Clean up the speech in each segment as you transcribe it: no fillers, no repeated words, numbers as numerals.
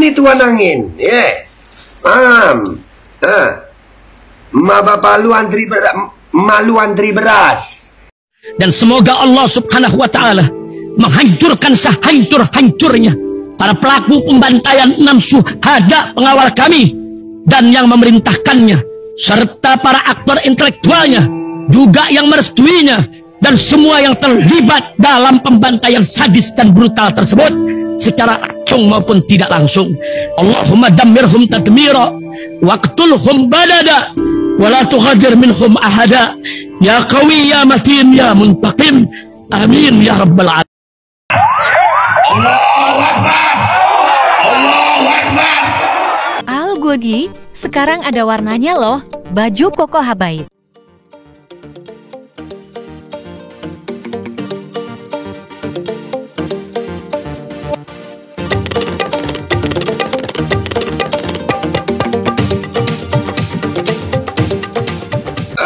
nih tuan angin, paham? Ma bapak lu malu antri beras. Dan semoga Allah subhanahu wa ta'ala menghancurkan sehancur-hancurnya para pelaku pembantaian 6 syuhada pengawal kami dan yang memerintahkannya, serta para aktor intelektualnya juga yang merestuinya, dan semua yang terlibat dalam pembantaian sadis dan brutal tersebut secara langsung maupun tidak langsung. Allahumma dammirhum tadmira waqtulhum badada wala tughadir minhum ahada ya qawi ya matin ya muntaqim amin ya rabbal alamin. Allahu Akbar, Allahu Akbar. Al Godi, sekarang ada warnanya loh, baju koko habaib.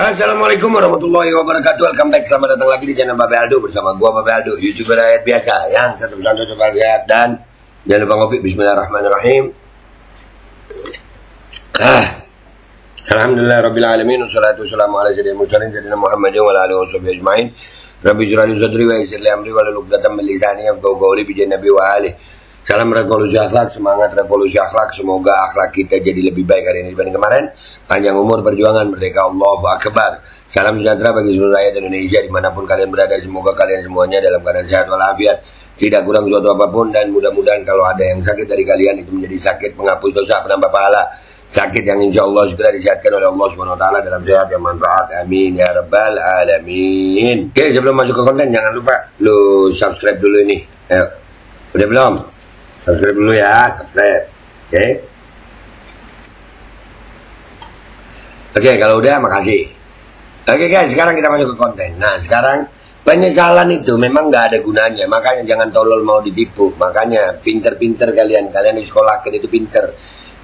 Assalamualaikum warahmatullahi wabarakatuh. Welcome back, selamat datang lagi di channel Babe Aldo bersama gua Babe Aldo, YouTuber rakyat biasa yang tetap santai, tetap sehat, dan jangan lupa ngopi. Bismillahirrahmanirrahim. Alhamdulillah rabbil alamin, wassalatu wassalamu ala sayyidil mursalin sayyidina Muhammadin wa ala alihi washabihi ajmain. Rabbi shrah li sadri wa yassir li amri wahlul 'uqdatam min lisani yafqahu qawli bi nabi wa alihi. Salam revolusi akhlak, semangat revolusi akhlak. Semoga akhlak kita jadi lebih baik hari ini dibanding kemarin. Panjang umur, perjuangan, merdeka, Allahu Akbar. Salam sejahtera bagi seluruh rakyat Indonesia dimanapun kalian berada. Semoga kalian semuanya dalam keadaan sehat walafiat, tidak kurang suatu apapun, dan mudah-mudahan kalau ada yang sakit dari kalian itu menjadi sakit penghapus dosa, penambah pahala, sakit yang insya Allah segera disehatkan oleh Allah Subhanahu Wa Taala dalam sehat yang manfaat. Amin ya rabbal alamin. Oke, sebelum masuk ke konten jangan lupa lu subscribe dulu ini. Ayo. Udah belum? Subscribe dulu ya, subscribe. Oke. Oke, kalau udah makasih. Oke guys, sekarang kita masuk ke konten. Nah, sekarang penyesalan itu memang nggak ada gunanya. Makanya jangan tolol mau ditipu. Makanya pinter-pinter kalian di sekolah itu pinter.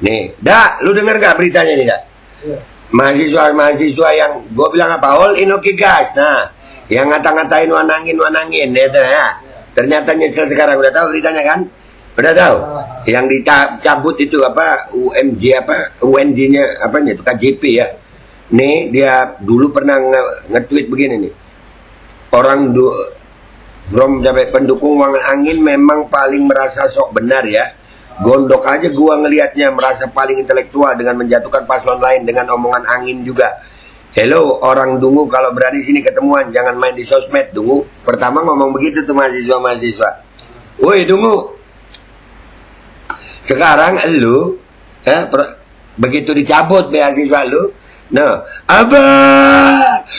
Nih, lu denger nggak beritanya nih, Dak? Iya. Mahasiswa yang gue bilang apa? All in okay guys. Nah, yang ngata-ngatain wanangin ya, ya. Ternyata nyesel sekarang. Udah tahu beritanya kan? Udah tahu? Yang dicabut itu apa? UMJ apa? UNJ-nya apanya? Itu KJP ya. Nih, dia dulu pernah nge-tweet begini nih. Orang sampai pendukung wangan angin memang paling merasa sok benar ya. Gondok aja gua ngelihatnya merasa paling intelektual dengan menjatuhkan paslon lain dengan omongan angin juga. Hello, orang Dungu kalau berada di sini ketemuan jangan main di sosmed. Dungu pertama ngomong begitu tuh mahasiswa. Woi Dungu. Sekarang lu begitu dicabut beasiswa lu, nah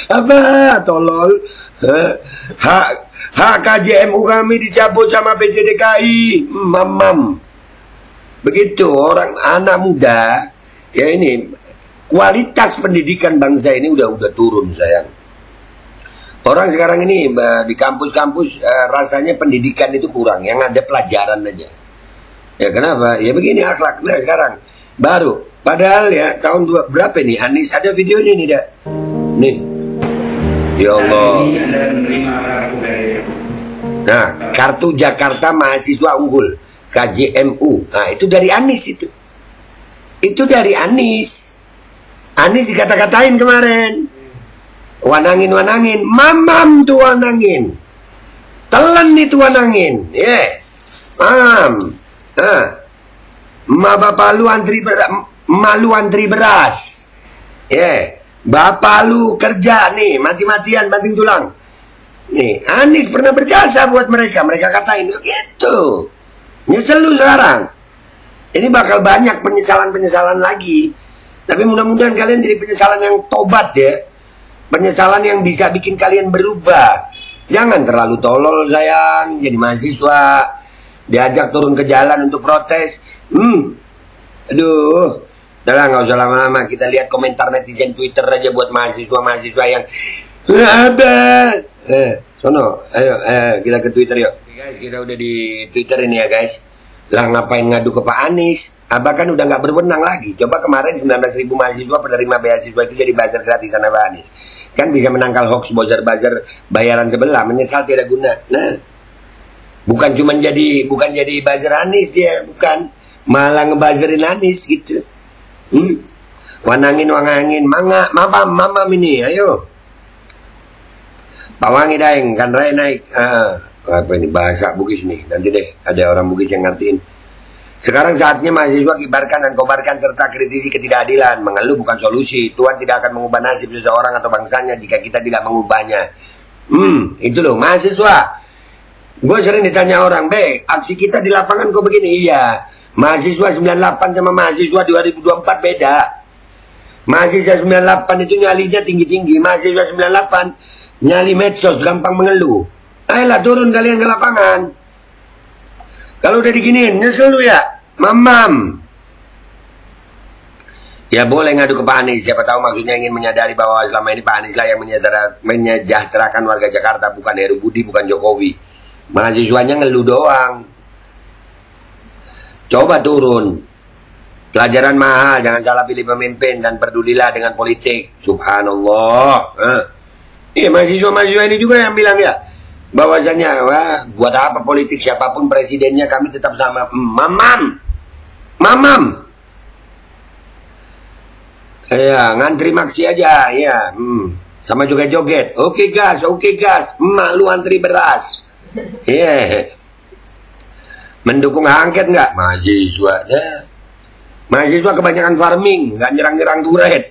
abah tolol, hak KJMU kami dicabut sama PT DKI, mamam. Begitu orang anak muda ya, ini kualitas pendidikan bangsa ini udah turun sayang. Orang sekarang ini di kampus-kampus rasanya pendidikan itu kurang, yang ada pelajaran aja. Ya kenapa? Ya begini akhlaknya sekarang baru. Padahal ya tahun berapa nih Anies ada videonya nih Dak. Nih. Ya Allah. Nah, kartu Jakarta mahasiswa unggul KJMU. Nah, itu dari Anies itu. Itu dari Anies. Anies dikata-katain kemarin. Wanangin. Mamam tuh wanangin. Telan nih tuh wanangin. Mam. Ma bapak lu malu antri beras. Bapak lu kerja nih mati-matian banting tulang. Nih, Anies pernah berjasa buat mereka. Mereka katain gitu. Nyesel lu sekarang. Ini bakal banyak penyesalan lagi. Tapi mudah-mudahan kalian jadi penyesalan yang tobat ya. Penyesalan yang bisa bikin kalian berubah. Jangan terlalu tolol sayang. Jadi mahasiswa diajak turun ke jalan untuk protes. Aduh, udah lah nggak usah lama-lama. Kita lihat komentar netizen Twitter aja buat mahasiswa yang sono, ayo kita ke Twitter yuk. Guys, kita udah di Twitter ini ya guys. Lah ngapain ngadu ke Pak Anies? Abah kan udah nggak berwenang lagi. Coba kemarin 19.000 mahasiswa penerima beasiswa itu jadi buzzer gratisan Pak Anies. Kan bisa menangkal hoax buzzer bayaran sebelah, menyesal tidak guna. Nah, bukan jadi buzzer Anies dia, bukan. Malah ngebuzzerin Anies gitu. Wanangin, mamam ini, ayo. Pak Wangi daeng, kan Rai naik. Apa ini bahasa Bugis nih? Nanti deh ada orang Bugis yang ngertiin. Sekarang saatnya mahasiswa kibarkan dan kobarkan serta kritisi ketidakadilan. Mengeluh bukan solusi. Tuhan tidak akan mengubah nasib seseorang atau bangsanya jika kita tidak mengubahnya. Itu loh mahasiswa. Gue sering ditanya orang, aksi kita di lapangan kok begini? Iya. Mahasiswa 98 sama mahasiswa 2024 beda. Mahasiswa 98 itu nyalinya tinggi-tinggi. Mahasiswa 98 nyali medsos, gampang mengeluh. Ayolah turun kalian ke lapangan. Kalau udah diginiin, nyesel lu ya, mamam. Ya boleh ngadu ke Pak Anies, siapa tahu maksudnya ingin menyadari bahwa selama ini Pak Anies lah yang menyejahterakan warga Jakarta, bukan Heru Budi, bukan Jokowi. Mahasiswanya ngeluh doang. Coba turun. Pelajaran mahal, jangan salah pilih pemimpin dan pedulilah dengan politik. Subhanallah. Iya, mahasiswa-mahasiswa ini juga yang bilang ya, bahwasanya buat apa politik, siapapun presidennya kami tetap sama. Mamam. Ya, ngantri maksi aja, ya. Sama juga joget. Oke gas. Emak lu antri beras. Iya. Mendukung hak angket nggak? Mahasiswa. Ya. Mahasiswa kebanyakan farming, nggak nyerang-nyerang duret.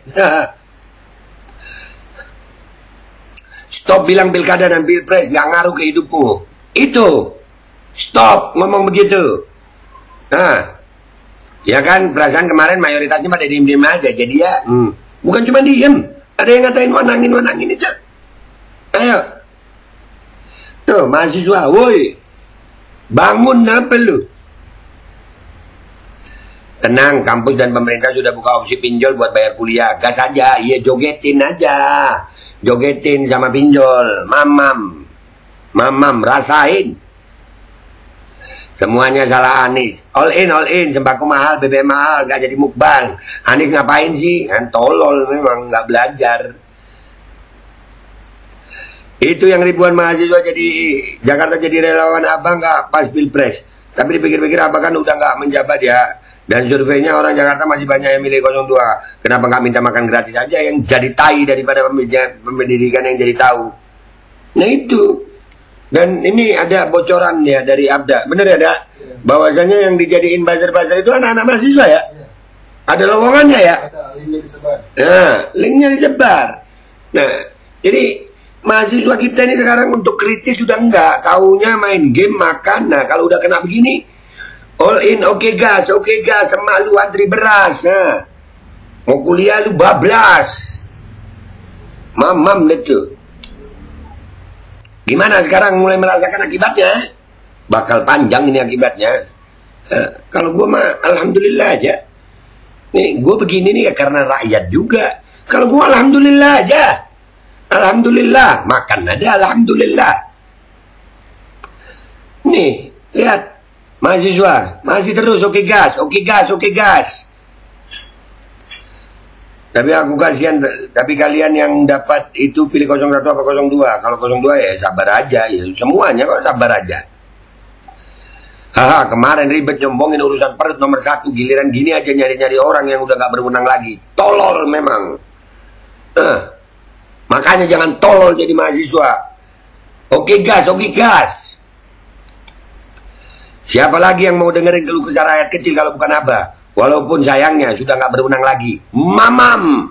Stop bilang pilkada dan pilpres nggak ngaruh ke hidupmu. Itu. Stop ngomong begitu. Ya kan, perasaan kemarin mayoritasnya pada diem-diem aja. Jadi ya, bukan cuma diem. Ada yang ngatain wanangin itu. Ayo. Tuh, mahasiswa, woi. Bangun apa lu? Tenang, kampus dan pemerintah sudah buka opsi pinjol buat bayar kuliah. Gas aja, iya jogetin aja. Jogetin sama pinjol. Mamam, rasain. Semuanya salah Anies. All in, sembako mahal, BBM mahal, gak jadi mukbang. Anies ngapain sih? Kan tolol memang, gak belajar. Itu yang ribuan mahasiswa jadi Jakarta jadi relawan abang gak pas pilpres. Tapi dipikir-pikir abang kan udah gak menjabat ya. Dan surveinya orang Jakarta masih banyak yang milih 02. Kenapa nggak minta makan gratis aja yang jadi tai daripada pendidikan yang jadi tahu? Nah itu. Dan ini ada bocoran ya dari Abda. Bener ya, Dak? Bahwasanya yang dijadiin buzzer-buzzer itu anak-anak mahasiswa ya? Ada lowongannya ya? Ada, linknya disebar. Nah, linknya disebar. Nah, jadi mahasiswa kita ini sekarang untuk kritis sudah enggak. Taunya main game, makan. Nah, kalau udah kena begini, all in, oke gas, emak lu antri beras. Nah. Mau kuliah lu bablas. Mamam itu. Gimana sekarang mulai merasakan akibatnya? Bakal panjang ini akibatnya. Nah, kalau gue mah alhamdulillah aja. Nih, gue begini nih karena rakyat juga. Kalau gue alhamdulillah aja. Alhamdulillah, makan aja alhamdulillah. Nih, lihat. Mahasiswa, masih terus oke gas. Tapi aku kasihan, tapi kalian yang dapat itu pilih 01 apa 02. Kalau 02 ya sabar aja, ya semuanya kok sabar aja. Kemarin ribet nyombongin urusan perut nomor 1, giliran gini aja nyari-nyari orang yang udah gak berwenang lagi. Tolol memang. Makanya jangan tolol jadi mahasiswa. Oke gas. Siapa lagi yang mau dengerin keluh kesah rakyat kecil kalau bukan Abah? Walaupun sayangnya sudah nggak berwenang lagi. Mamam.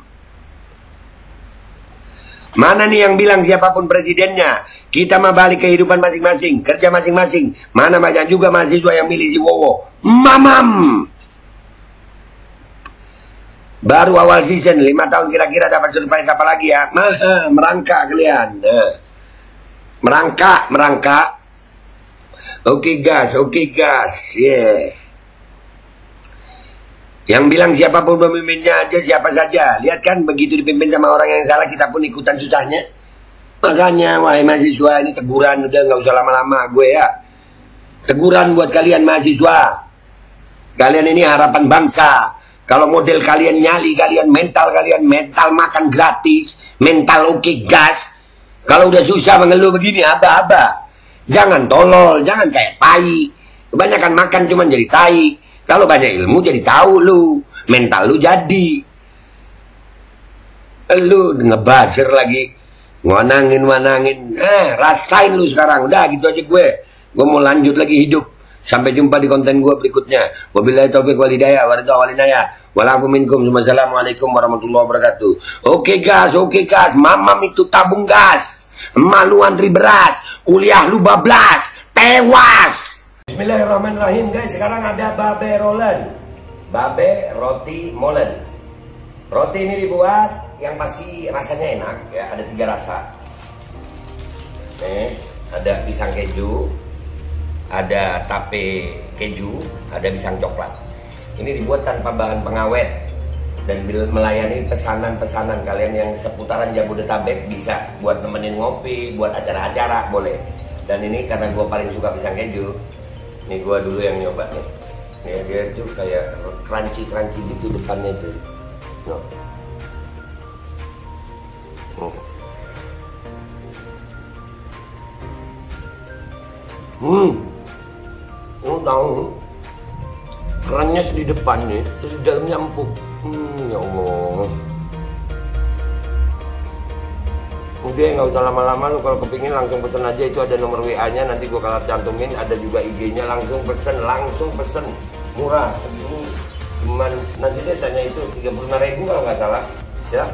Mana nih yang bilang siapapun presidennya? Kita mah balik kehidupan masing-masing, kerja masing-masing. Mana banyak juga mahasiswa yang milih si Wowo. Mamam. Baru awal season, 5 tahun kira-kira dapat surprise apa lagi ya? Merangkak kalian. Merangkak. Oke gas, yeah. Yang bilang siapapun pemimpinnya aja, siapa saja. Lihat kan, begitu dipimpin sama orang yang salah, kita pun ikutan susahnya. Makanya, wahai mahasiswa, ini teguran, udah nggak usah lama-lama gue ya. Teguran buat kalian mahasiswa. Kalian ini harapan bangsa. Kalau model kalian nyali, kalian mental makan gratis, mental oke gas. Kalau udah susah mengeluh begini, aba-aba. Jangan tolol, jangan kayak tai. Kebanyakan makan cuman jadi tai. Kalau banyak ilmu jadi tahu lu, mental lu jadi. Lu ngebuzzer lagi, ngonangin, rasain lu sekarang. Udah gitu aja gue mau lanjut lagi hidup. Sampai jumpa di konten gue berikutnya. Wabillahi taufiq wal hidayah, Wassalamualaikum warahmatullahi wabarakatuh. Oke gas, mamam itu tabung gas, malu antri beras, kuliah lu bablas, tewas. Bismillahirrahmanirrahim guys, sekarang ada babe rolen, babe roti molen. Roti ini dibuat yang pasti rasanya enak ya, ada 3 rasa. Ada pisang keju, ada tape keju, ada pisang coklat. Ini dibuat tanpa bahan pengawet dan melayani pesanan-pesanan kalian yang seputaran Jabodetabek, bisa buat nemenin ngopi, buat acara-acara boleh. Dan ini karena gue paling suka pisang keju, ini gue dulu yang nyoba nih. Nih dia tuh kayak crunchy gitu depannya tuh. No. Tahu kerennya di depannya, terus di dalamnya empuk. Ya Allah. Udah nggak usah lama-lama, lu kalau kepingin langsung pesen aja, itu ada nomor WA-nya, nanti gua kalau cantumin, ada juga IG-nya, langsung pesen, murah. Cuman nanti dia tanya itu 35.000 kalau nggak salah. Ya.